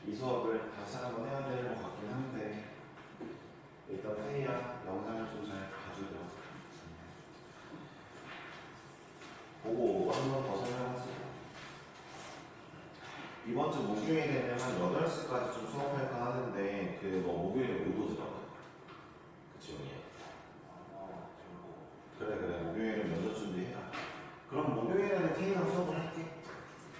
이 수업을 다시 한번 해야 될 것 같긴 한데 일단 회의야 영상을 좀 잘 봐주려. 보고 한번 더 설명하지. 이번 주 목요일에는 한 8시까지 좀 수업할까 하는데 너 목요일에 못 오더라고. 그치 용이야? 그래 목요일은 면접 준비해라. 그럼 목요일에는 K랑 수업을 할게.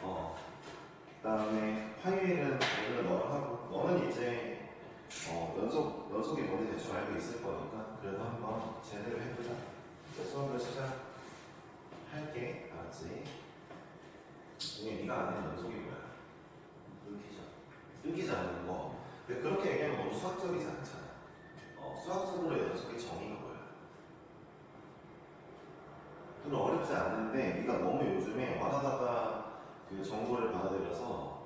그 다음에 화요일은 오늘 너랑 하고 너는 이제 연속이 뭔지 대충 알고 있을 거니까 그래도 한번 제대로 해보자. 이제 수업을 시작할게. 알았지? 이게 네가 아는 연속이 뭐야? 끊기지 않는 거. 근데 그렇게 얘기하면 너무 수학적이지 않잖아. 수학적으로 연속의 정의가 뭐야? 별로 어렵지 않는데 네가 너무 요즘에 와다다다 그 정보를 받아들여서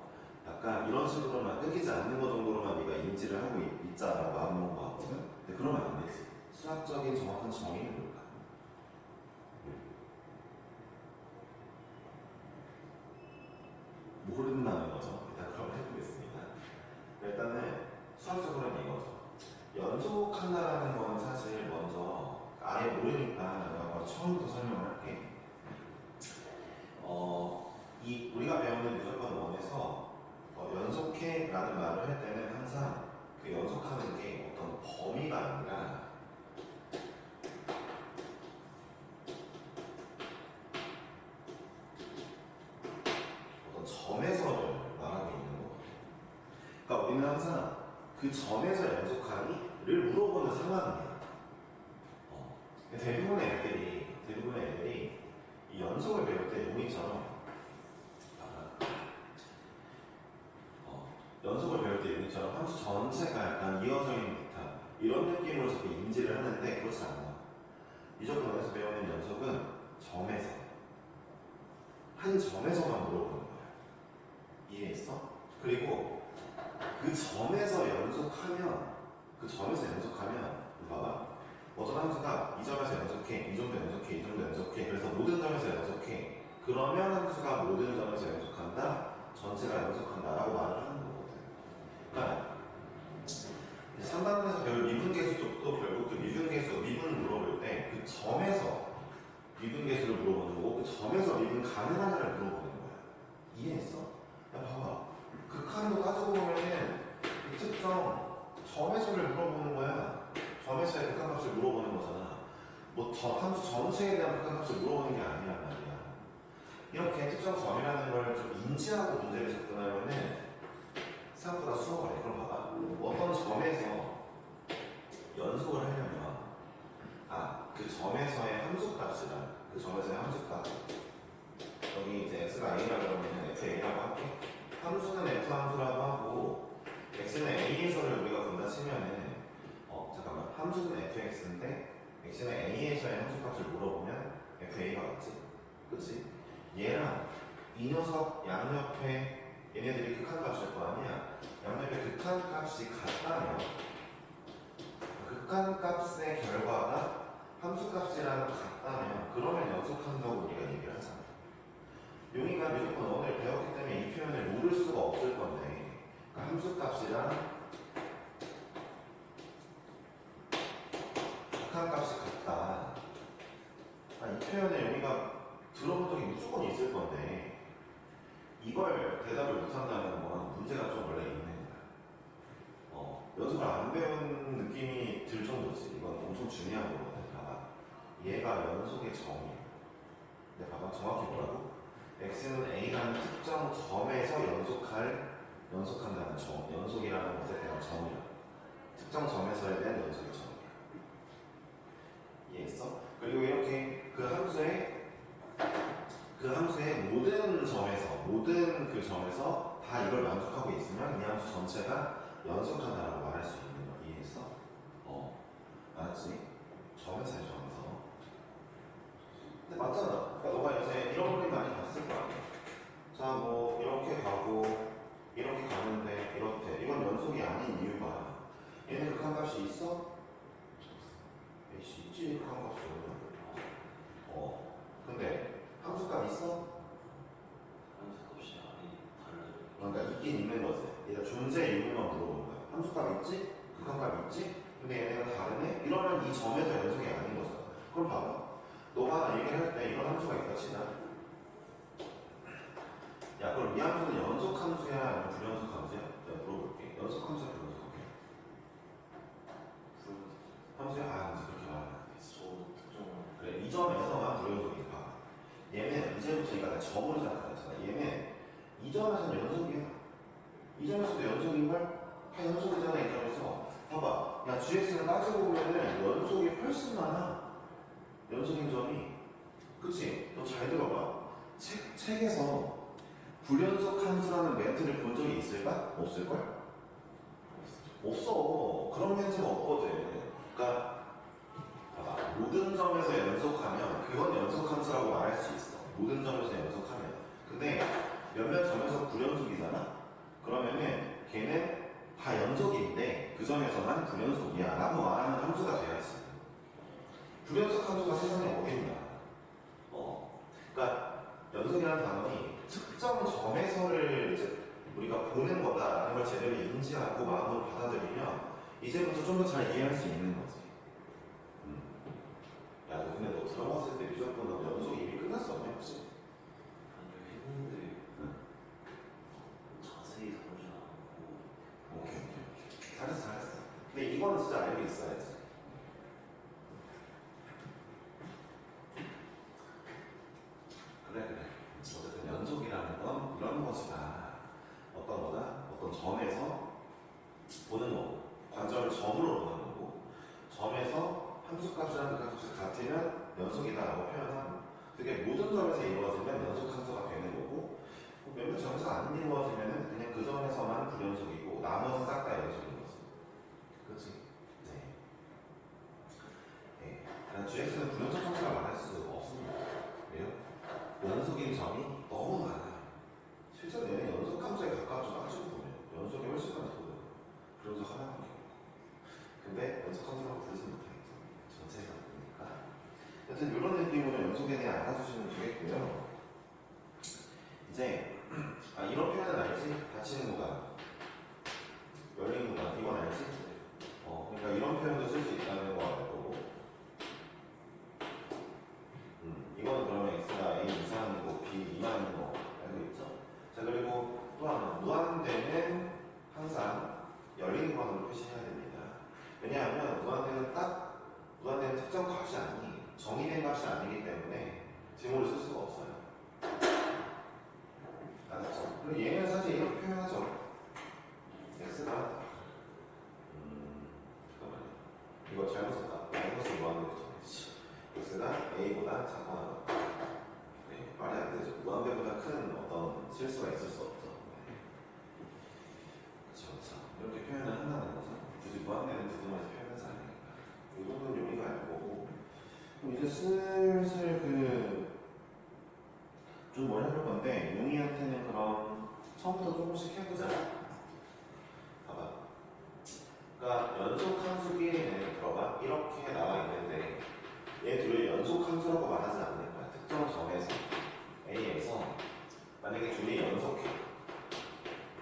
약간 이런 식으로만 끊기지 않는 거 정도로만 네가 인지를 하고 있잖아. 마음먹은 거 같거든? 근데 그러면 안 되지. 수학적인 정확한 정의는 뭘까? 모른다는 거죠. 일단 그럼 해보겠습니다. 일단은 수학적으로는 이거죠. 연속한다라는 거는 사실 먼저 아예 모르니까 내가 바로 처음부터 설명을 할게. 우리가 배우는 무조건 원에서 연속해 라는 말을 할 때는 항상 그 연속하는 게 어떤 범위가 아니라 어떤 점에서를 말하고 있는 거거든요. 그러니까 우리는 항상 그 점에서 연속하니를 물어보는 상황이에요. 대부분의 애들이 이 연속을 배울 때 용이처럼 연속을 배울 때 용이처럼 함수 전체가 약간 이어져 있는 듯한 이런 느낌으로 자꾸 인지를 하는데 그렇지 않아. 무조건 원에서 배우는 연속은 점에서 한 점에서만 물어보는 거야. 이해했어? 그리고 그 점에서 연속하면 봐봐. 어떤 함수가 이 점에서 연속해, 이 정도 연속해, 이 정도 연속해. 그래서 모든 점에서 연속해. 그러면 함수가 모든 점에서 연속한다, 전체가 연속한다라고 말을 하는 거거든. 그러니까 3단원에서 배울 미분계수 쪽도 결국 그 미분을 물어볼 때 그 점에서 미분계수를 물어보는 거고 그 점에서 미분 가능하냐를 물어보는 거야. 이해했어? 야 봐봐. 극한도 따지고 보면은 그 특정 점에서를 물어보는 거야. 점에서의 극한값을 물어보는 거잖아. 함수 전체에 대한 극한값을 물어보는 게 아니란 말이야. 이렇게 특정 점이라는 걸 좀 인지하고 문제를 접근하면은 생각보다 수업이 어려워. 그럼 봐봐. 어떤 점에서 연속을 하려면 그 점에서의 함수값이란 그 점에서의 함수값 여기 이제 x가 a라고 그러면 fa라고 할게. 함수는 f 함수라고 하고 x는 a에서를 우리가 본다 치면은 잠깐만 함수는 fx인데 x는 a에서의 함수값을 물어보면 fa가 맞지? 그치? 얘랑 이 녀석 양옆에 얘네들이 극한값일 거 아니야? 양옆에 극한값이 같다면 극한값의 결과가 함수값이랑 같다면 그러면 연속한다고 우리가 얘기를 하잖아. 용이가 무조건 원을 배웠기 때문에 이 표현을 모를 수가 없을 건데 그러니까 함수값이랑 극한값이 같다. 이 표현을 용이가 들어본 적이 무조건 있을 건데 이걸 대답을 못한다는 건 문제가 좀 원래 있는 거야. 연습을 안 배운 느낌이 들 정도지. 이건 엄청 중요한 거거든. 봐봐. 얘가 연속의 점이야. 근데 봐봐. 정확히 뭐라고? x는 a라는 특정 점에서 연속한다는 점. 연속이라는 것에 대한 점이야. 특정 점에서에 대한 연속의 점이야. 이해했어? 그리고 이렇게 그 함수의 모든 그 점에서 다 이걸 만족하고 있으면 이 함수 전체가 연속하다라고 말할 수 있는 거. 이해했어? 알았지? 점에서의 점에서. 근데 맞잖아. 그러니까 너가 요새 이런 그림 많이 봤을 거 아니야. 자, 이렇게 가고 이렇게 가는데 이렇대. 이건 연속이 아닌 이유가 얘네 극한값이 있어? 있지. 극한값은. 근데 함수값 있어? 함수값이 아니 달라요. 그러니까 있긴 있는 거지. 얘가 존재 이유만 물어보는 거야. 함수값 있지? 극한값 있지? 근데 얘네가 다르네? 이러면 이 점에서 연속이 아닌 거잖아. 그럼 봐봐. 너가 얘기를 할 때 이런 함수가 있다 치자. 야, 그럼 이 함수는 연속 함수야? 아니면 불연속 함수야? 내가 물어볼게. 연속 함수야? 불연속 함수야? 함수야? 아, 이제 그렇게 말하면 안 되지. 저 특정. 그래, 이 점에서만 불연속이 봐. 얘는 이제부터 얘가 점으로 생각하잖아. 얘는 이 점에서는 연속이야. 이 점에서도 연속인걸? 다 연속이잖아, 이 점에서. 봐봐. 야, GX는 따지고 보면은 연속이 훨씬 많아. 연속인 점이. 그치? 너 잘 들어봐. 책에서 불연속 함수라는 멘트를 본 적이 있을까? 없을걸? 없어. 그런 멘트가 없거든. 그러니까 봐봐. 모든 점에서 연속하면 그건 연속 함수라고 말할 수 있어. 모든 점에서 연속하면. 근데 몇몇 점에서 불연속이잖아? 그러면은 걔는 다 연속인데 그 점에서만 불연속이야 라고 말하는 함수가 돼야지. 불연속 함수가 세상에 어딨냐? 그러니까 연속이라는 단어는 특정 점에서를 이제 우리가 보는 거다라는 걸 제대로 인지하고 마음으로 받아들이면 이제부터 좀 더 잘 이해할 수 있는 거지. 야, 너 근데 너 들어봤을 때 무조건 너 연속 이미 끝났었네 혹시? 아니요, 했는데 자세히 다루지 않고. 오케이. 잘했어. 근데 이거는 진짜 알고 있어야지. 그래. 어쨌든 연속이라는 건 이런 것이다. 어떤 거다? 어떤 점에서 보는 거고, 관점을 점으로 보는 거고, 점에서 함수값이랑 극한값이 같으면 연속이다라고 표현하고, 그게 모든 점에서 이루어지면 연속 함수가 되는 거고, 몇몇 점에서 안 이루어지면 그냥 그 점에서만 불연속이고 나머지 싹 다 연속인 거지. 그렇지? 네. 그냥 GX는 불연속 함수라 말할 수 없습니다. 왜요? 연속인 점이 너무 많아요. 실제로 얘는 연속 함수에 가깝죠. 따지고 보면 연속이 훨씬 많거든. 불연속 하나밖에 없고. 근데 연속 함수라고 부르지 못하겠죠. 전체가 보니까. 여튼 이런 느낌으로 연속에 대해 알아주시면 되겠고요. 이제 이런 표현은 알지? 닫히는 구간, 열리는 구간, 이건 알지? 그러니까 이런 표현도 쓸 수 있다는 거 알고, 이건 그러면 x가 a 이상이고 b 미만인 거 알고 있죠? 자, 그리고 또 하나, 무한대는 항상 열린 구간으로 표시해야 됩니다. 왜냐하면 무한대는 무한대는 특정 값이 아니, 정의된 값이 아니기 때문에 제목을 쓸 수가 없어요. 알았죠? 그리고 얘는 사실 이렇게 표현하죠. x가 잠깐만요. 이거 잘못 썼다. 마이너스 무한대부터 되지. x가 a보다 작거나 네, 말이 안 되죠. 무한대보다 큰 어떤 실수가 있을 수 없죠. 네. 그렇죠. 이렇게 표현을 한다는 거죠. 굳이 무한대는 두 분에서 표현하지 않으니까. 이 정도는 용의가 알 거고. 그럼 이제 슬슬 좀 뭘 해볼 건데, 용이한테는 그럼 처음부터 조금씩 해보자. 봐봐. 그러니까 연속 함수끼리는 들어봐. 이렇게 나와 있는데, 얘 둘이 연속 함수라고 말하지 않는 거야. 특정 점에서, A에서, 만약에 둘이 연속해.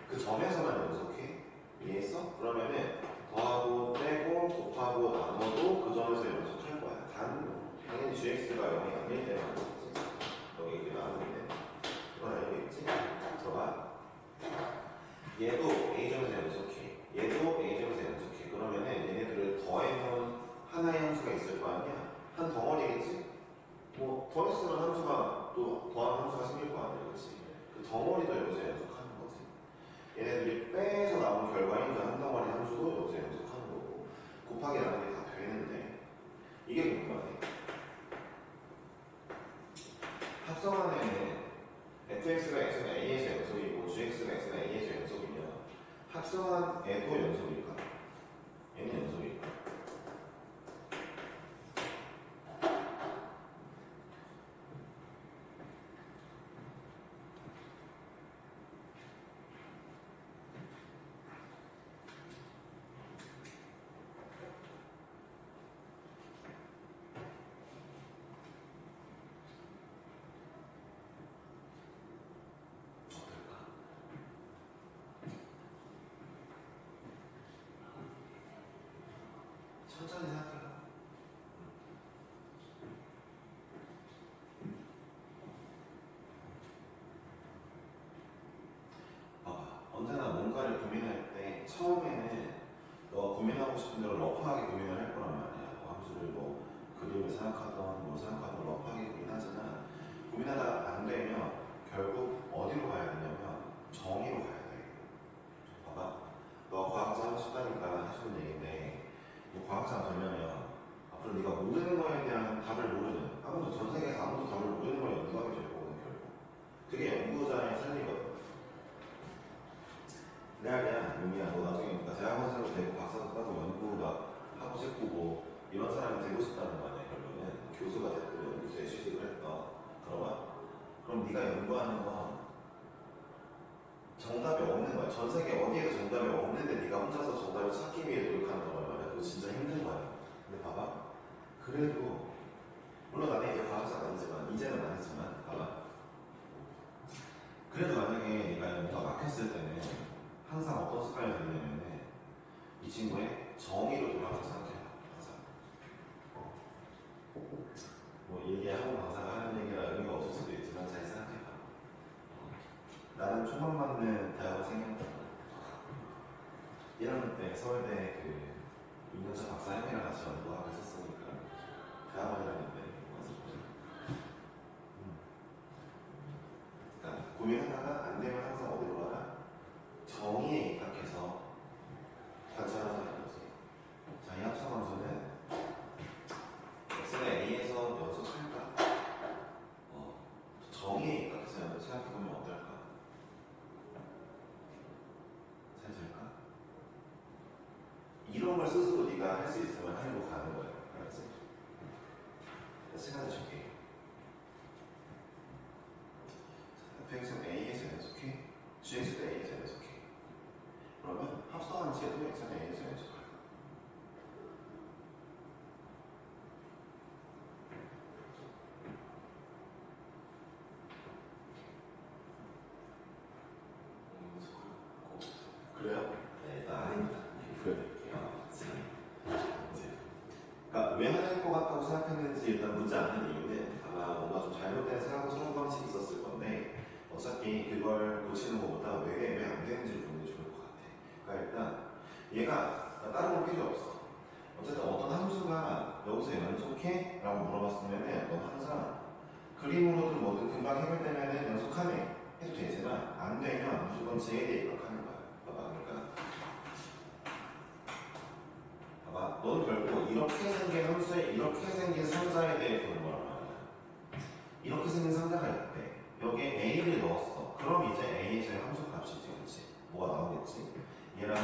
그 점에서만 연속해. 이해했어? 그러면은 더하고, 빼고, 곱하고, 나눠도 그 점에서 연속할 거야. 당연히 GX가 0이 아닐 때만 하겠지. 여기 이렇게 나오고 있네. 이건 알고 있지? 들어봐. 얘도 A점에서 연속해. 얘도 A점에서 연속해. 그러면은 얘네들을 더해놓은 하나의 함수가 있을 거 아니야? 한 덩어리겠지? 뭐 더했으면 함수가 또 더한 함수가 생길 거 아니야, 그렇지? 그 덩어리도 여기서 연속하는 거지. 얘네들이 빼서 나온 결과인 그 한 덩어리 함수도 여기서 연속하는 거고, 곱하기 나누기 다 되는데 이게 궁금하네. 합성안에는 fx가 x가 a에서 연속이고 gx가 x가 a에서 연속이면 합성안에도 연속일까? 얘는 연속일까? 천천히 생각해봐. 봐봐. 언제나 뭔가를 고민할 때 처음에는 너 고민하고 싶은 대로 러프하게 고민을 할 거란 말이야. 뭐 함수를 뭐 그림을 생각하던 뭐 생각하던 러프하게 고민하지만 고민하다가 안 되면 결국 어디로 가야 되냐면 정의로 가야 돼. 봐봐. 너 과학자 하고 싶다니까 해주는 얘기인데 뭐 과학자가 되려면 앞으로 네가 모르는 거에 대한 답을 모르는 아무도 전 세계에서 아무도 답을 모르는 걸 연구하게 될 거거든 결국. 그게 연구자의 삶이거든. 그냥 용이야 너 나중에 그러니까 대학원생으로 되고 박사도 따고 연구 막 하고 싶고 뭐 이런 사람이 되고 싶다는 거 아니야 결국은 교수가 됐고 연구소에 취직을 했다 그럼 네가 연구하는 건 정답이 없는 거야 전 세계 어디에도 정답이 없는데 네가 혼자서 정답을 찾기 위해 노력하는 거란 말이야 그거 진짜 힘든 거야 근데 봐봐 그래도 물론 나는 이제 과학자는 아니지만 이제는 아니지만 봐봐 그래도 만약에 네가 뭔가 막혔을 때는 항상 어떤 습관이 들리냐면은 이 친구의 정의로 돌아가서 생각해봐 항상 뭐 얘기하고 강사가 하는 얘기라 의미가 없을 수도 있지만 잘 생각해봐 나는 초반 맞는 대학원생이었다 1학년 때 서울대 그 6년차 박사 형이랑 같이 연구하고 했었으니까 대학원 1학년 때 그러니까 고민하다가 안 되면 항상 어디로 가라? 정의에 입각해서 관찰하자는 거지. 자, 이 합성함수는 x는 a에서 연속할까? 정의에 입각해서 생각해보면 어떨까? 잘 될까? 이런 걸 스스로 네가 할 수 있으면 하려고 가는 거야. 알았지? 시간을 줄게. fx는 a에서 연속해? gx도 a에서 연속해. 그러면 합성함수에도 x는 a에서 연속할까? 그래요? 네, 일단 아닙니다. 보여드릴게요. 그러니까 왜 하는 것 같다고 생각했는지 일단 묻지 않는 이유는 아마 뭔가 좀 잘못된 사고방식이 있었을 건데 어차피 그걸 고치는 것보다 왜 안 되는지를 보는 게 좋을 것 같아. 그러니까 일단 얘가 다른 건 필요 없어. 어쨌든 어떤 함수가 여기서 연속해? 라고 물어봤으면은 넌 항상 그림으로든 뭐든 금방 해결되면은 연속하네 해도 되지만 안 되면 무조건 J에 대해 입각하는 거야. 봐봐, 그러니까 봐봐, 넌 결국 이렇게 생긴 함수에 이렇게 생긴 상자에 대해 보는 거란 말이야. 이렇게 생긴 상자가 있대. 여기에 A를 넣었어. 그럼 이제 A에서의 함수 값이지, 그렇지? 뭐가 나오겠지? 얘랑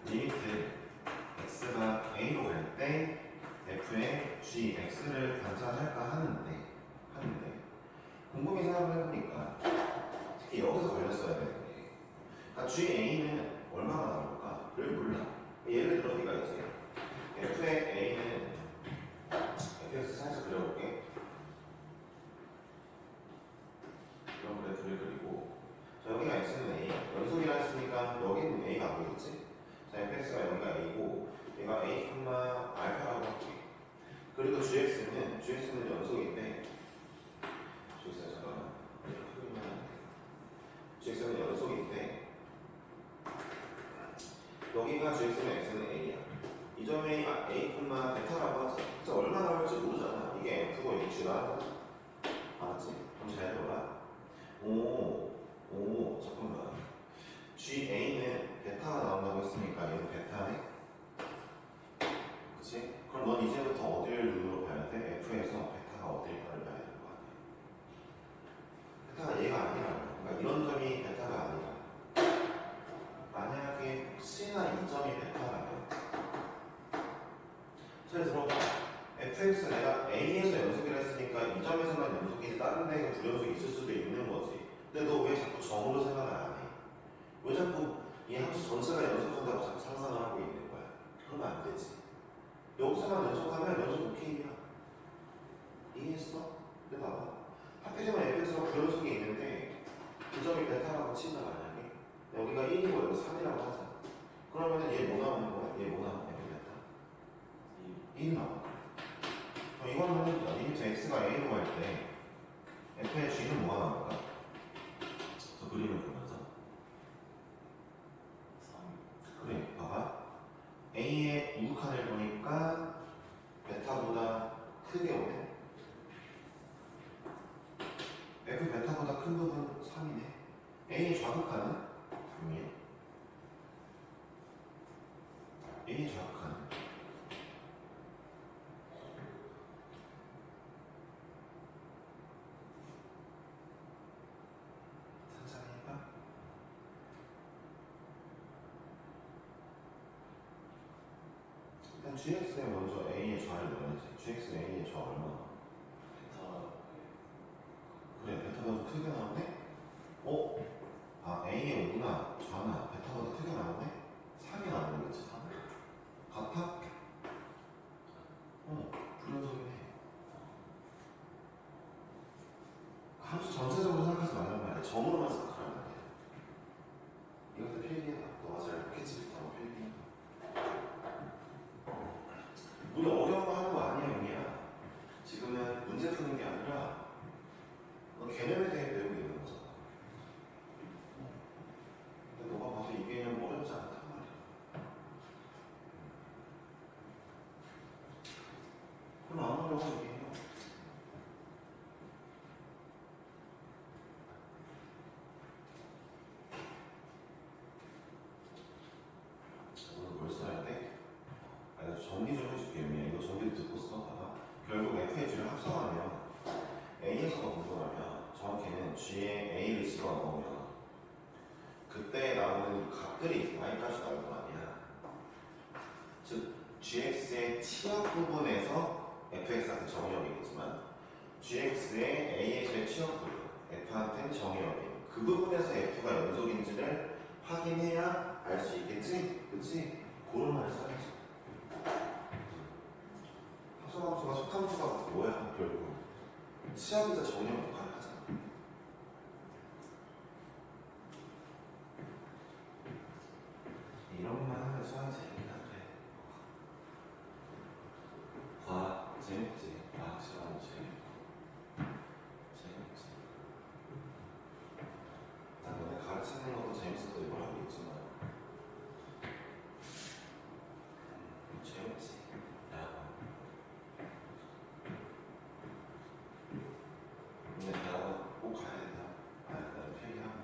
리미트 x가 a로 갈 때 f의 gx를 관찰할까 하는데 곰곰이 생각을 해보니까 특히 여기서 걸렸어야 되는데 그러니까 ga는 얼마나 나올까?를 몰라. 예를 들어 네가 이제 f의 a는 fx 살짝 그려볼게. 이런 그래프를 그리고 자 여기가 x는 a 연속이라 했으니까 여기는 a가 안 보이겠지? 자 fx가 여기가 a고 얘가 a, 알파라고 할게. 그리고 gx는 연속인데 gx는 잠깐만 gx는 연속인데 여기가 gx는 x는 a야. 이 점이 a, 베타라고 하자. 진짜 얼마 나올지 모르잖아. 이게 f고 이게 g가 알았지? 그럼 잘 들어봐. 잠깐만. ga는 베타가 나온다고 했으니까 얘는 베타네? 그치? 그럼 넌 이제부터 어디를 눈으로 봐야 돼? f에서 베타가 어딜까를 봐야 되는 거 아니야? 베타가 얘가 아니라 그러니까 이런 점이 베타가 아니라 만약에 혹시나 이 점이 베타라면 잘 들어봐. fx 내가 a에서 연속이라 했으니까 이 점에서만 연속이지 다른 데가 불연속이 있을 수도 있는 거지. 근데 너 왜 자꾸 점으로 생각을 안 해? 왜 자꾸 이 함수 전체가 연속한다고 자꾸 상상을 하고 있는 거야? 그러면 안 되지. 여기서만 연속하면 연속 오케이야. 이해했어? 근데 봐봐. 하필이면 fx가 불연속이 있는데 그 점이 베타라고 친다 만약에 여기가 1이고 여기 3이라고 하자. 그러면 얘 뭐 나오는 거야? 얘 뭐 나오는 거야? 베타? 1이 나와. 이거는 리미트 x가 a로 갈 때 f의 g는 뭐가 나올까? 저 그림을 보면서 3. 그래 봐봐 a의 우극한을 보니까 베타보다 크게 오네. f 베타보다 큰 부분 3이네. a의 좌극한은 6이야. a의 좌극한은 천천히 해봐. 일단 gx에 먼저 a의 좌를 넣어야지. gx a의 좌 얼마나? 베타. 그래 베타보다 좀 크게 나오네? 어? 아 a의 5나 좌나 베타보다 크게 나오네? 3이 나오는 거지. 3. 같아? 불연속이네. 함수 전체적으로 생각하지 말란 말이야. 점으로만 생각하란 말이야. 이것도 필기해봐. 너가 잘 캐치부터 필기해봐. 우리 어려운 거 하는 거 아니야, 영희야. 지금은 문제 푸는 게 아니라 너 개념에 대해 배우고 있는 거잖아. 근데 너가 봐도 이 개념 어렵지 않단 말이야. 그럼 안 어려워, 이 개념. 오늘 뭘 써야 돼? 내가 정리 좀 해줄게, 영희야. 이거 정리를 듣고 써. 봐봐. 결국 f의 g를 합성하면 a에서가 분분하면 정확히는 g에 a를 집어넣으면 그때 나오는 값들이 있어. y값이 나올 거 아니야. 즉 gx의 치역 부분에서 fx한테 정의역이겠지만 gx의 a에서의 치역 부분 f한테는 정의역이 그 부분에서 f가 연속인지를 확인해야 알 수 있겠지? 그치? 그런 말을 써야지. 합성함수가 속함수가 뭐야 결국? 치역이자 정의역 역할을 하잖아. 이런 것만 하면 수학이 재밌긴 한데 과학 재밌지. 과학 시간은 재밌지. 난 너네 가르치는 것도 재밌어서 이걸 하고 있지만 재밌지. 야 근데 대학은 꼭 가야 된다. 나는 필기하고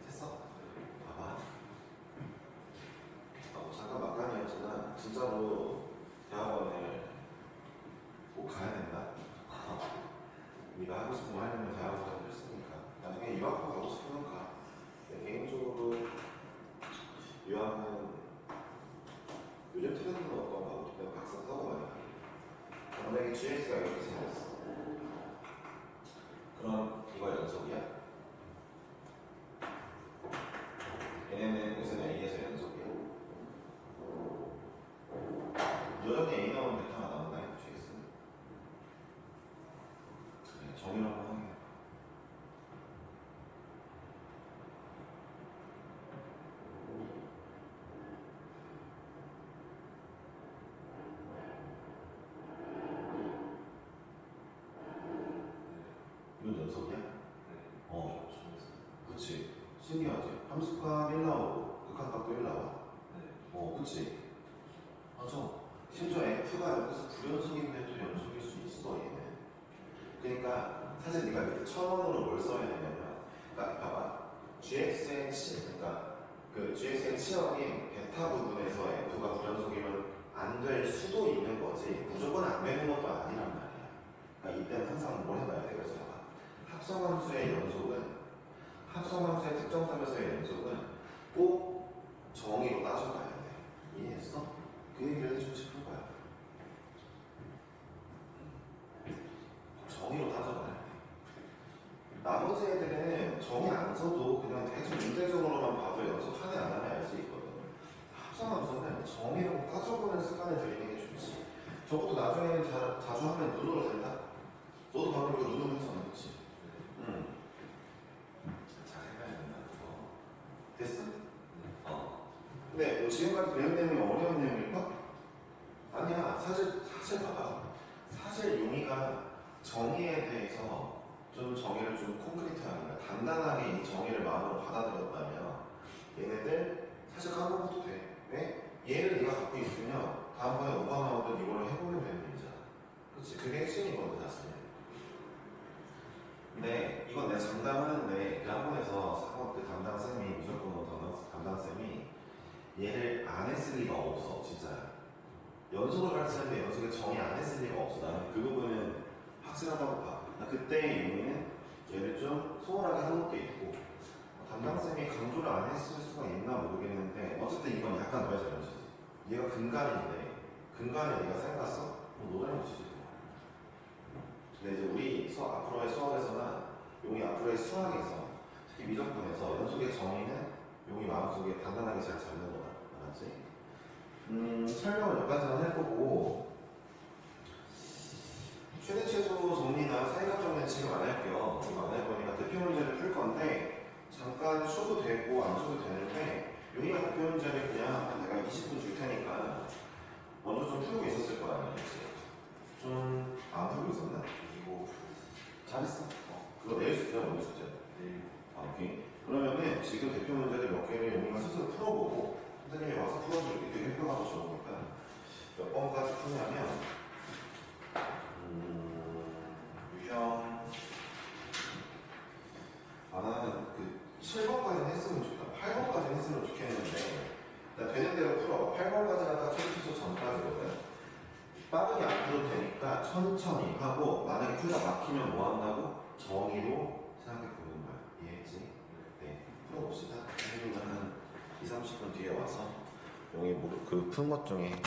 됐어. 봐봐. 잠깐 막간이었지만 진짜로 대학원을 꼭 가야 된다. 네가 하고 싶은 거 하려면 대학원을 했으니까 나중에 유학도 가고 싶으면 가. 근데 개인적으로 유학은 요즘 트렌드는 어떤가 하고 내가 박사 하고 말이야. 만약에 GS가 이렇게 생겼어. 그럼 이거 연속이야? 얘네는 무슨 A에서 연속이야? 여전히 A 나오면 베타가 나온다 이 GS는. 그래 정의를 한번 하게. 이건 연속이야? 네. 그치. 신기하지? 함수값 1 나오고 극한값도 1 나와. 네. 그치. 맞아. 심지어 F가 여기서 불연속인데도 연속일 수 있어, 얘는. 그러니까 사실 네가 밑에 첨언으로 뭘 써야 되냐면, 그러니까 봐봐. GX의 그러니까 그 GX의 치역이 베타 부분에서 F가 불연속이면 안 될 수도 있는 거지. 무조건 안 되는 것도 아니란 말이야. 그러니까 이때는 항상 뭘 해봐야 돼? 그래서 봐봐. 합성함수의 특정점에서의 연속은 꼭 정의로 따져봐야 돼. 이해했어? 그 얘기를 해주고 싶은 거야. 정의로 따져봐야 돼. 나머지 애들은 정의 안 써도 그냥 대충 문제적으로만 봐도 연속 하네 안 하네 알 수 있거든. 합성 저것도 나중에는 자주 하면 눈으로 된다? 너도 방금 이거 눈으로 했잖아, 그치? 응. 잘 해봐야 된다 그거. 됐어? 어. 근데 뭐 지금까지 배운 내용이 어려운 내용일까? 아니야. 사실 봐봐. 사실 용이가 정의에 대해서 좀 정의를 좀 콘크리트하니까 단단하게 이 정의를 마음으로 받아들였다면 얘네들 사실 까먹어도 돼. 왜? 얘를 네가 갖고 있으면 다음번에 오바마 오든 이걸로 해보면 되는 일이잖아. 그치? 그게 핵심이거든 사실. 근데 이건 내가 장담하는데 그 학원에서 사과 그 담당쌤이 무조건 담당쌤이 얘를 안 했을 리가 없어 진짜. 연속을 가르치는데 연속에 정의 안 했을 리가 없어. 나는 그 부분은 확실하다고 봐. 나 그때 용이는 얘를 좀 소홀하게 한 것도 있고 담당쌤이 강조를 안 했을 수가 있나 모르겠는데 어쨌든 이건 약간 너의 잘못이지. 얘가 근간인데 근간에 네가 쌩갔어? 너 잘못이지. 근데 이제 우리 앞으로의 수학에서는 용이 앞으로의 수학에서 특히 미적분에서 연속의 정의는 용이 마음속에 단단하게 잘 잡는 거다. 알았지? 설명을 여기까지만 해보고 최대 최소 정리나 사이각 정리는 지금 안 할게요. 지금 안 할 거니까 대표 문제를 풀 건데 잠깐 쉬어도 되고 안 쉬어도 되는데 용이가 대표 문제를 그냥 내가 20분 줄 테니까 먼저 좀 풀고 있었을 거 아니야. 좀 안 풀고 있었나? 그리고 잘했어. 그거 내일 숙제야, 오늘 숙제. 내일 오케이. 그러면은 지금 대표 문제들 몇 개를 용이가 스스로 풀어보고 선생님이 와서 풀어줄게. 되게 효과가 더 좋으니까 몇 번까지 푸냐면 유형 나는 그 7번까지는 했으면 좋겠다. 8번까지는 했으면 좋겠는데 나 되는 대로 풀어. 8번까지가 딱 최소 전까지거든. 빠르게 안 풀어도 되니까 천천히 하고 만약에 풀다 막히면 뭐 한다고? 정의로 생각해 보는 거야. 이해했지? 네. 풀어봅시다. 선생님은 한 2, 30분 뒤에 와서 용이 그 푼 것 중에